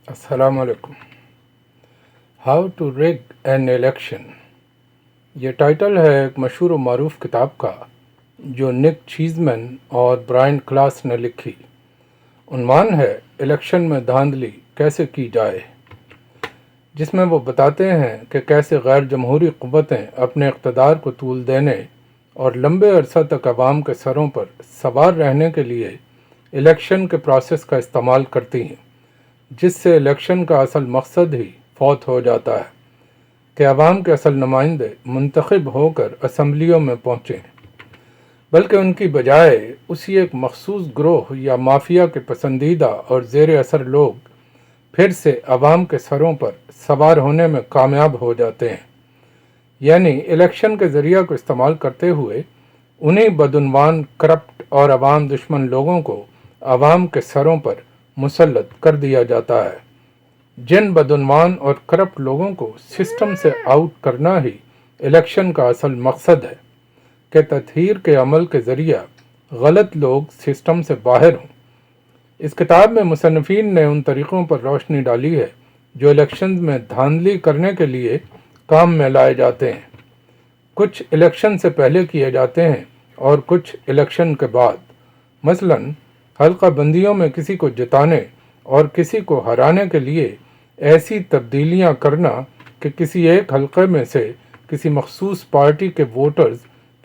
السلام علیکم۔ How to rig an election, یہ ٹائٹل ہے ایک مشہور و معروف کتاب کا جو نک چیزمین اور برائن کلاس نے لکھی۔ عنوان ہے الیکشن میں دھاندلی کیسے کی جائے، جس میں وہ بتاتے ہیں کہ کیسے غیر جمہوری قوتیں اپنے اقتدار کو طول دینے اور لمبے عرصہ تک عوام کے سروں پر سوار رہنے کے لیے الیکشن کے پروسیس کا استعمال کرتی ہیں، جس سے الیکشن کا اصل مقصد ہی فوت ہو جاتا ہے کہ عوام کے اصل نمائندے منتخب ہو کر اسمبلیوں میں پہنچیں، بلکہ ان کی بجائے اسی ایک مخصوص گروہ یا مافیا کے پسندیدہ اور زیر اثر لوگ پھر سے عوام کے سروں پر سوار ہونے میں کامیاب ہو جاتے ہیں۔ یعنی الیکشن کے ذریعہ کو استعمال کرتے ہوئے انہیں بدعنوان، کرپٹ اور عوام دشمن لوگوں کو عوام کے سروں پر مسلط کر دیا جاتا ہے۔ جن بدعنوان اور کرپٹ لوگوں کو سسٹم سے آؤٹ کرنا ہی الیکشن کا اصل مقصد ہے کہ تطہیر کے عمل کے ذریعہ غلط لوگ سسٹم سے باہر ہوں۔ اس کتاب میں مصنفین نے ان طریقوں پر روشنی ڈالی ہے جو الیکشنز میں دھاندلی کرنے کے لیے کام میں لائے جاتے ہیں۔ کچھ الیکشن سے پہلے کیے جاتے ہیں اور کچھ الیکشن کے بعد۔ مثلاً حلقہ بندیوں میں کسی کو جتانے اور کسی کو ہرانے کے لیے ایسی تبدیلیاں کرنا کہ کسی ایک حلقے میں سے کسی مخصوص پارٹی کے ووٹرز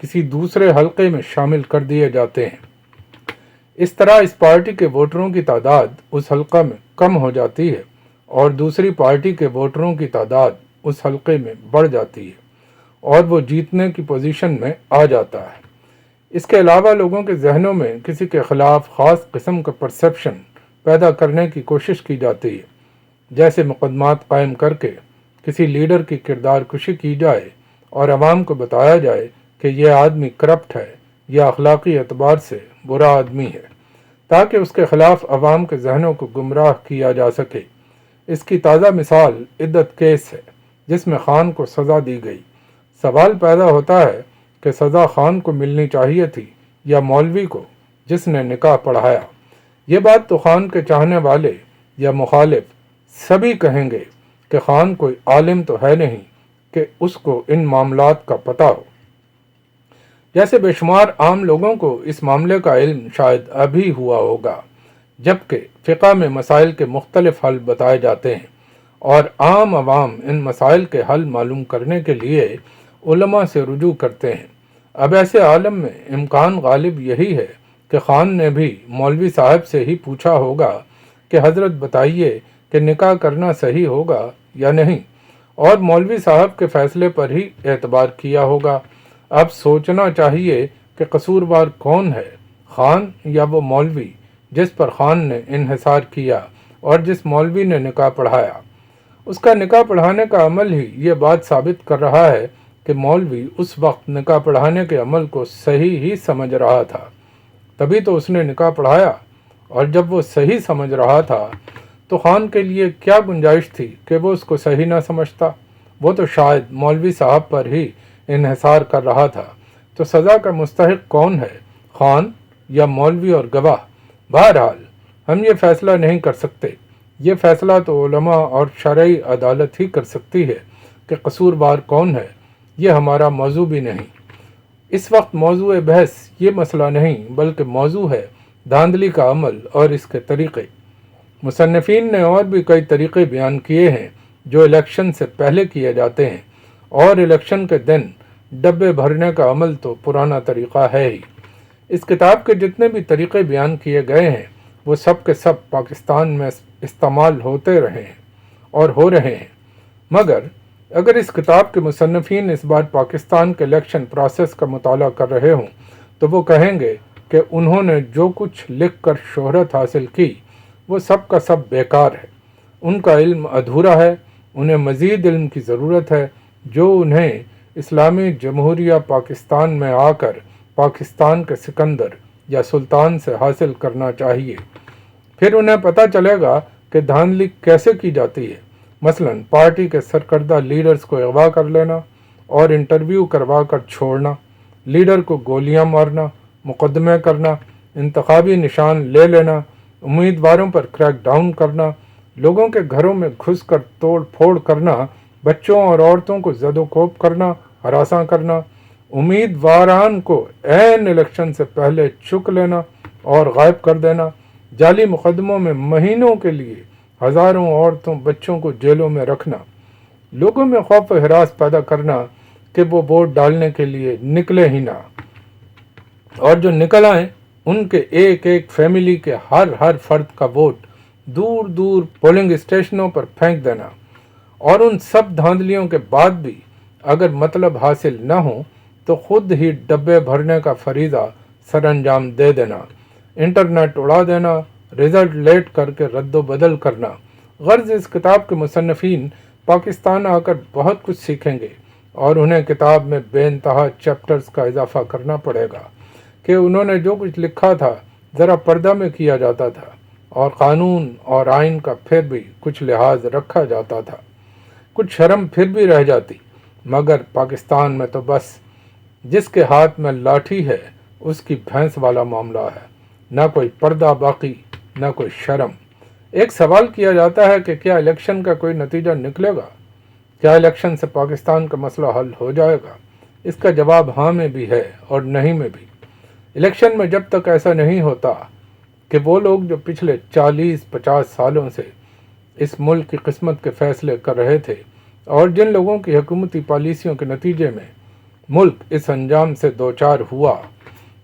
کسی دوسرے حلقے میں شامل کر دیے جاتے ہیں۔ اس طرح اس پارٹی کے ووٹروں کی تعداد اس حلقہ میں کم ہو جاتی ہے اور دوسری پارٹی کے ووٹروں کی تعداد اس حلقے میں بڑھ جاتی ہے اور وہ جیتنے کی پوزیشن میں آ جاتا ہے۔ اس کے علاوہ لوگوں کے ذہنوں میں کسی کے خلاف خاص قسم کا پرسیپشن پیدا کرنے کی کوشش کی جاتی ہے، جیسے مقدمات قائم کر کے کسی لیڈر کی کردار کشی کی جائے اور عوام کو بتایا جائے کہ یہ آدمی کرپٹ ہے یا اخلاقی اعتبار سے برا آدمی ہے، تاکہ اس کے خلاف عوام کے ذہنوں کو گمراہ کیا جا سکے۔ اس کی تازہ مثال عدت کیس ہے، جس میں خان کو سزا دی گئی۔ سوال پیدا ہوتا ہے کہ سزا خان کو ملنی چاہیے تھی یا مولوی کو جس نے نکاح پڑھایا۔ یہ بات تو خان کے چاہنے والے یا مخالف سبھی کہیں گے کہ خان کوئی عالم تو ہے نہیں کہ اس کو ان معاملات کا پتہ ہو۔ جیسے بے شمار عام لوگوں کو اس معاملے کا علم شاید ابھی ہوا ہوگا، جبکہ فقہ میں مسائل کے مختلف حل بتائے جاتے ہیں اور عام عوام ان مسائل کے حل معلوم کرنے کے لیے علماء سے رجوع کرتے ہیں۔ اب ایسے عالم میں امکان غالب یہی ہے کہ خان نے بھی مولوی صاحب سے ہی پوچھا ہوگا کہ حضرت بتائیے کہ نکاح کرنا صحیح ہوگا یا نہیں، اور مولوی صاحب کے فیصلے پر ہی اعتبار کیا ہوگا۔ اب سوچنا چاہیے کہ قصوروار کون ہے، خان یا وہ مولوی جس پر خان نے انحصار کیا اور جس مولوی نے نکاح پڑھایا۔ اس کا نکاح پڑھانے کا عمل ہی یہ بات ثابت کر رہا ہے کہ مولوی اس وقت نکاح پڑھانے کے عمل کو صحیح ہی سمجھ رہا تھا، تبھی تو اس نے نکاح پڑھایا۔ اور جب وہ صحیح سمجھ رہا تھا تو خان کے لیے کیا گنجائش تھی کہ وہ اس کو صحیح نہ سمجھتا؟ وہ تو شاید مولوی صاحب پر ہی انحصار کر رہا تھا۔ تو سزا کا مستحق کون ہے، خان یا مولوی اور گواہ؟ بہرحال ہم یہ فیصلہ نہیں کر سکتے، یہ فیصلہ تو علماء اور شرعی عدالت ہی کر سکتی ہے کہ قصوروار کون ہے۔ یہ ہمارا موضوع بھی نہیں۔ اس وقت موضوع بحث یہ مسئلہ نہیں، بلکہ موضوع ہے دھاندلی کا عمل اور اس کے طریقے۔ مصنفین نے اور بھی کئی طریقے بیان کیے ہیں جو الیکشن سے پہلے کیے جاتے ہیں، اور الیکشن کے دن ڈبے بھرنے کا عمل تو پرانا طریقہ ہے ہی۔ اس کتاب کے جتنے بھی طریقے بیان کیے گئے ہیں وہ سب کے سب پاکستان میں استعمال ہوتے رہے ہیں اور ہو رہے ہیں، مگر اگر اس کتاب کے مصنفین اس بار پاکستان کے الیکشن پروسیس کا مطالعہ کر رہے ہوں تو وہ کہیں گے کہ انہوں نے جو کچھ لکھ کر شہرت حاصل کی وہ سب کا سب بیکار ہے، ان کا علم ادھورا ہے، انہیں مزید علم کی ضرورت ہے جو انہیں اسلامی جمہوریہ پاکستان میں آ کر پاکستان کے سکندر یا سلطان سے حاصل کرنا چاہیے۔ پھر انہیں پتہ چلے گا کہ دھاندلی کیسے کی جاتی ہے۔ مثلاً پارٹی کے سرکردہ لیڈرز کو اغوا کر لینا اور انٹرویو کروا کر چھوڑنا، لیڈر کو گولیاں مارنا، مقدمے کرنا، انتخابی نشان لے لینا، امیدواروں پر کریک ڈاؤن کرنا، لوگوں کے گھروں میں گھس کر توڑ پھوڑ کرنا، بچوں اور عورتوں کو زد و کوب کرنا، ہراساں کرنا، امیدواران کو عین الیکشن سے پہلے چک لینا اور غائب کر دینا، جعلی مقدموں میں مہینوں کے لیے ہزاروں عورتوں بچوں کو جیلوں میں رکھنا، لوگوں میں خوف و ہراس پیدا کرنا کہ وہ ووٹ ڈالنے کے لیے نکلے ہی نہ، اور جو نکل آئیں ان کے ایک ایک فیملی کے ہر فرد کا ووٹ دور دور پولنگ اسٹیشنوں پر پھینک دینا، اور ان سب دھاندلیوں کے بعد بھی اگر مطلب حاصل نہ ہو تو خود ہی ڈبے بھرنے کا فریضہ سر انجام دے دینا، انٹرنیٹ اڑا دینا، رزلٹ لیٹ کر کے رد و بدل کرنا۔ غرض اس کتاب کے مصنفین پاکستان آ کر بہت کچھ سیکھیں گے، اور انہیں کتاب میں بے انتہا چیپٹرز کا اضافہ کرنا پڑے گا کہ انہوں نے جو کچھ لکھا تھا ذرا پردہ میں کیا جاتا تھا، اور قانون اور آئین کا پھر بھی کچھ لحاظ رکھا جاتا تھا، کچھ شرم پھر بھی رہ جاتی، مگر پاکستان میں تو بس جس کے ہاتھ میں لاٹھی ہے اس کی بھینس والا معاملہ ہے، نہ کوئی پردہ باقی، نہ کوئی شرم۔ ایک سوال کیا جاتا ہے کہ کیا الیکشن کا کوئی نتیجہ نکلے گا؟ کیا الیکشن سے پاکستان کا مسئلہ حل ہو جائے گا؟ اس کا جواب ہاں میں بھی ہے اور نہیں میں بھی۔ الیکشن میں جب تک ایسا نہیں ہوتا کہ وہ لوگ جو پچھلے 40-50 سالوں سے اس ملک کی قسمت کے فیصلے کر رہے تھے، اور جن لوگوں کی حکومتی پالیسیوں کے نتیجے میں ملک اس انجام سے دوچار ہوا،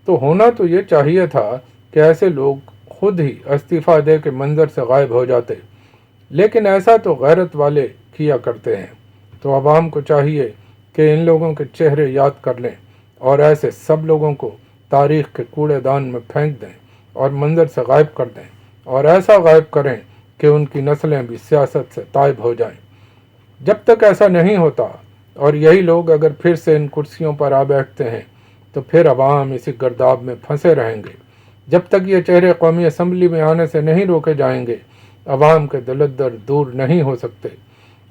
تو ہونا تو یہ چاہیے تھا کہ ایسے لوگ خود ہی استعفیٰ دے کے منظر سے غائب ہو جاتے، لیکن ایسا تو غیرت والے کیا کرتے ہیں۔ تو عوام کو چاہیے کہ ان لوگوں کے چہرے یاد کر لیں اور ایسے سب لوگوں کو تاریخ کے کوڑے دان میں پھینک دیں اور منظر سے غائب کر دیں، اور ایسا غائب کریں کہ ان کی نسلیں بھی سیاست سے طائب ہو جائیں۔ جب تک ایسا نہیں ہوتا اور یہی لوگ اگر پھر سے ان کرسیوں پر آ بیٹھتے ہیں تو پھر عوام اسی گرداب میں پھنسے رہیں گے۔ جب تک یہ چہرے قومی اسمبلی میں آنے سے نہیں روکے جائیں گے، عوام کے دلدر دور نہیں ہو سکتے۔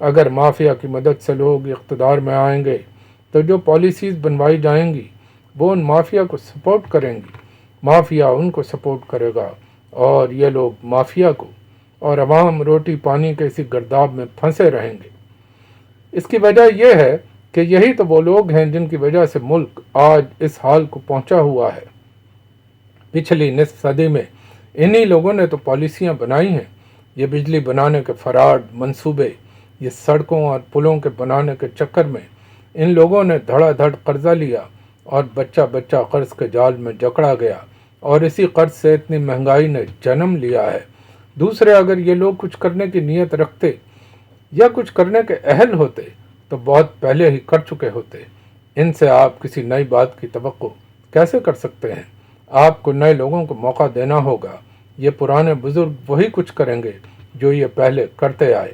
اگر مافیا کی مدد سے لوگ اقتدار میں آئیں گے تو جو پالیسیز بنوائی جائیں گی وہ ان مافیا کو سپورٹ کریں گی، مافیا ان کو سپورٹ کرے گا، اور یہ لوگ مافیا کو، اور عوام روٹی پانی کے اسی گرداب میں پھنسے رہیں گے۔ اس کی وجہ یہ ہے کہ یہی تو وہ لوگ ہیں جن کی وجہ سے ملک آج اس حال کو پہنچا ہوا ہے۔ پچھلی نصف صدی میں انہی لوگوں نے تو پالیسیاں بنائی ہیں۔ یہ بجلی بنانے کے فراڈ منصوبے، یہ سڑکوں اور پلوں کے بنانے کے چکر میں ان لوگوں نے دھڑا دھڑ قرضہ لیا اور بچہ بچہ قرض کے جال میں جکڑا گیا، اور اسی قرض سے اتنی مہنگائی نے جنم لیا ہے۔ دوسرے اگر یہ لوگ کچھ کرنے کی نیت رکھتے یا کچھ کرنے کے اہل ہوتے تو بہت پہلے ہی کر چکے ہوتے۔ ان سے آپ کسی نئی بات کی توقع کیسے کر سکتے ہیں؟ آپ کو نئے لوگوں کو موقع دینا ہوگا۔ یہ پرانے بزرگ وہی کچھ کریں گے جو یہ پہلے کرتے آئے،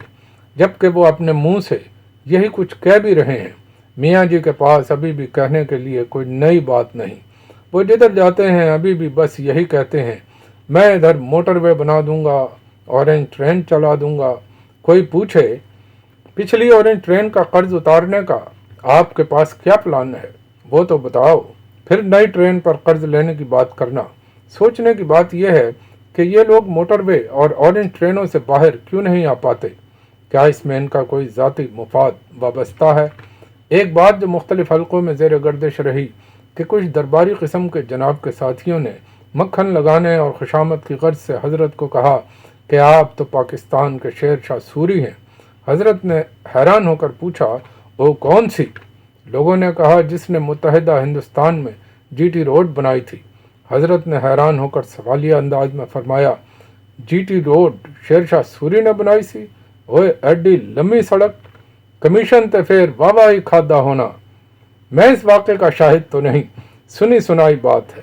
جبکہ وہ اپنے منہ سے یہی کچھ کہہ بھی رہے ہیں۔ میاں جی کے پاس ابھی بھی کہنے کے لیے کوئی نئی بات نہیں، وہ جدھر جاتے ہیں ابھی بھی بس یہی کہتے ہیں، میں ادھر موٹر وے بنا دوں گا، اورنج ٹرین چلا دوں گا۔ کوئی پوچھے پچھلی اورنج ٹرین کا قرض اتارنے کا آپ کے پاس کیا پلان ہے؟ وہ تو بتاؤ، پھر نئی ٹرین پر قرض لینے کی بات کرنا۔ سوچنے کی بات یہ ہے کہ یہ لوگ موٹر وے اور اورنج ٹرینوں سے باہر کیوں نہیں آ پاتے؟ کیا اس میں ان کا کوئی ذاتی مفاد وابستہ ہے؟ ایک بات جو مختلف حلقوں میں زیر گردش رہی کہ کچھ درباری قسم کے جناب کے ساتھیوں نے مکھن لگانے اور خوشامد کی غرض سے حضرت کو کہا کہ آپ تو پاکستان کے شیر شاہ سوری ہیں۔ حضرت نے حیران ہو کر پوچھا، وہ کون سی؟ لوگوں نے کہا جس نے متحدہ ہندوستان میں جی ٹی روڈ بنائی تھی۔ حضرت نے حیران ہو کر سوالیہ انداز میں فرمایا، جی ٹی روڈ شیر شاہ سوری نے بنائی سی؟ اوئے ایڈی لمبی سڑک، کمیشن تے پھر واہ واہ ہی کھادا ہونا۔ میں اس واقعے کا شاہد تو نہیں، سنی سنائی بات ہے،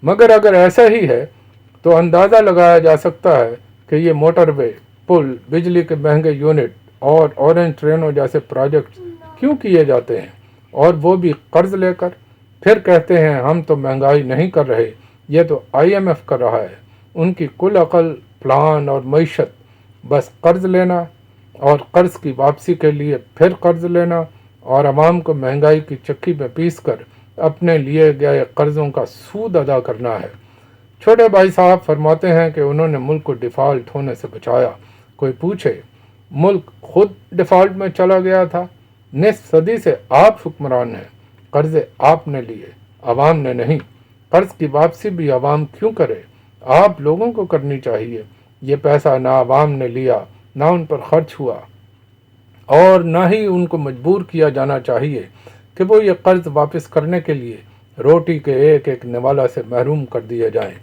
مگر اگر ایسا ہی ہے تو اندازہ لگایا جا سکتا ہے کہ یہ موٹر وے، پل، بجلی کے مہنگے یونٹ اور اورنج ٹرینوں جیسے پروجیکٹ کیوں کیے جاتے ہیں، اور وہ بھی قرض لے کر۔ پھر کہتے ہیں ہم تو مہنگائی نہیں کر رہے، یہ تو آئی ایم ایف کر رہا ہے۔ ان کی کل عقل، پلان اور معیشت بس قرض لینا اور قرض کی واپسی کے لیے پھر قرض لینا، اور عوام کو مہنگائی کی چکی میں پیس کر اپنے لیے گئے قرضوں کا سود ادا کرنا ہے۔ چھوٹے بھائی صاحب فرماتے ہیں کہ انہوں نے ملک کو ڈیفالٹ ہونے سے بچایا۔ کوئی پوچھے ملک خود ڈیفالٹ میں چلا گیا تھا، نصف صدی سے آپ حکمران ہیں، قرضے آپ نے لیے، عوام نے نہیں، قرض کی واپسی بھی عوام کیوں کرے؟ آپ لوگوں کو کرنی چاہیے۔ یہ پیسہ نہ عوام نے لیا، نہ ان پر خرچ ہوا، اور نہ ہی ان کو مجبور کیا جانا چاہیے کہ وہ یہ قرض واپس کرنے کے لیے روٹی کے ایک ایک نوالہ سے محروم کر دیے جائیں۔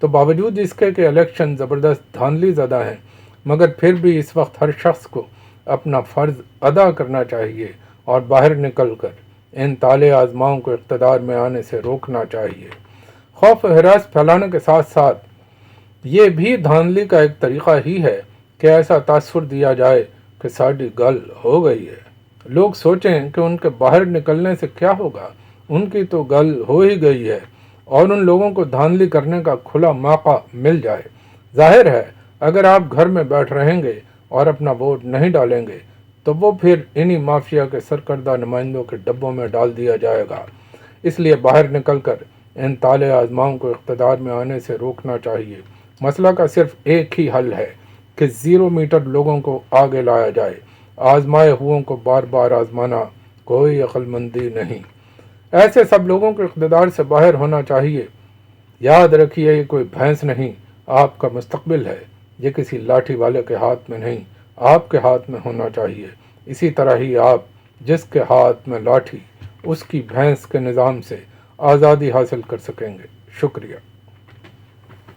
تو باوجود اس کے کہ الیکشن زبردست دھاندلی زدہ ہیں، مگر پھر بھی اس وقت ہر شخص کو اپنا فرض ادا کرنا چاہیے اور باہر نکل کر ان طالع آزماؤں کو اقتدار میں آنے سے روکنا چاہیے۔ خوف و ہراس پھیلانے کے ساتھ ساتھ یہ بھی دھاندلی کا ایک طریقہ ہی ہے کہ ایسا تاثر دیا جائے کہ ساڑی گل ہو گئی ہے۔ لوگ سوچیں کہ ان کے باہر نکلنے سے کیا ہوگا، ان کی تو گل ہو ہی گئی ہے، اور ان لوگوں کو دھاندلی کرنے کا کھلا موقع مل جائے۔ ظاہر ہے اگر آپ گھر میں بیٹھ رہیں گے اور اپنا ووٹ نہیں ڈالیں گے تو وہ پھر انہی مافیا کے سرکردہ نمائندوں کے ڈبوں میں ڈال دیا جائے گا۔ اس لیے باہر نکل کر ان طالع آزماؤں کو اقتدار میں آنے سے روکنا چاہیے۔ مسئلہ کا صرف ایک ہی حل ہے کہ 0 میٹر لوگوں کو آگے لایا جائے۔ آزمائے ہوئوں کو بار بار آزمانا کوئی عقل مندی نہیں۔ ایسے سب لوگوں کو اقتدار سے باہر ہونا چاہیے۔ یاد رکھیے یہ کوئی بھینس نہیں، آپ کا مستقبل ہے۔ یہ کسی لاٹھی والے کے ہاتھ میں نہیں، آپ کے ہاتھ میں ہونا چاہیے۔ اسی طرح ہی آپ جس کے ہاتھ میں لاٹھی، اس کی بھینس کے نظام سے آزادی حاصل کر سکیں گے۔ شکریہ۔